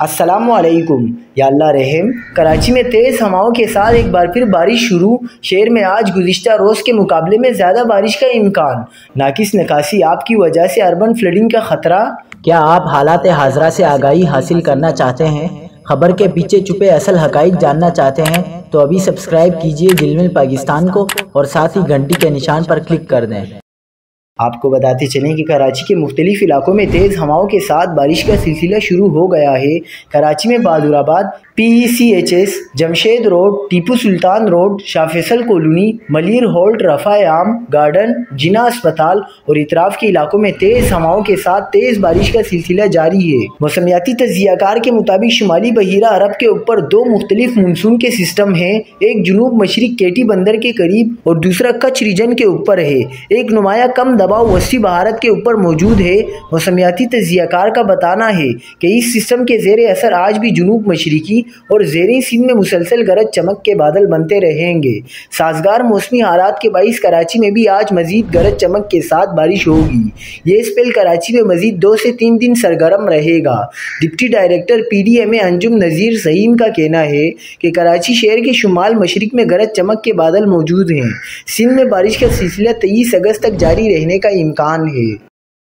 अस्सलामुअलैकुम। या अल्लाह रहम। कराची में तेज़ हवाओं के साथ एक बार फिर बारिश शुरू। शहर में आज गुज़िश्ता रोज़ के मुकाबले में ज़्यादा बारिश का इम्कान। नाकिस निकासी आप की वजह से अर्बन फ्लडिंग का ख़तरा। क्या आप हालात हाज़रा से आगाही हासिल करना चाहते हैं? खबर के पीछे छुपे असल हक़ाइक़ जानना चाहते हैं तो अभी सब्सक्राइब कीजिए ज़िलमिल पाकिस्तान को और साथ ही घंटी के निशान पर क्लिक कर दें। आपको बताते चलें कि कराची के मुख्तलिफ इलाकों में तेज़ हवाओं के साथ बारिश का सिलसिला शुरू हो गया है। कराची में Bahadurabad, PECHS, Jamshed road, Tipu Sultan road, Shah Faisal colony, Malir Halt, Rafah-e-Aam garden, Jinnah अस्पताल और इतराफ़ के इलाकों में तेज़ हवाओं के साथ तेज़ बारिश का सिलसिला जारी है। मौसमियाती तज्ज़ियाकार के मुताबिक शुमाली बहिरा अरब के ऊपर दो मुख्तलिफ मानसून के सिस्टम हैं। एक जुनूब मशरिक केटी बंदर के करीब और दूसरा कच्छ रीजन के ऊपर है। एक नुमाया कम दबाव वस्ती भारत के ऊपर मौजूद है। मौसमियाती तज्ज़ियाकार का बताना है कि इस सिस्टम के ज़ेर असर आज भी जुनूब मशरिकी और ज़ेरे सिंध में मुसलसल गरज चमक के बादल बनते रहेंगे। साजगार मौसमी हालात के बाइस कराची में भी आज मजीद गरज चमक के साथ बारिश होगी। ये स्पेल कराची में मजीद 2 से 3 दिन सरगर्म रहेगा। डिप्टी डायरेक्टर PDMA अंजुम नज़ीर सहीम का कहना है कि कराची शहर के शुमाल मशरिक में गरज चमक के बादल मौजूद हैं। सिंध में बारिश का सिलसिला 23 अगस्त तक जारी रहने का इम्कान है।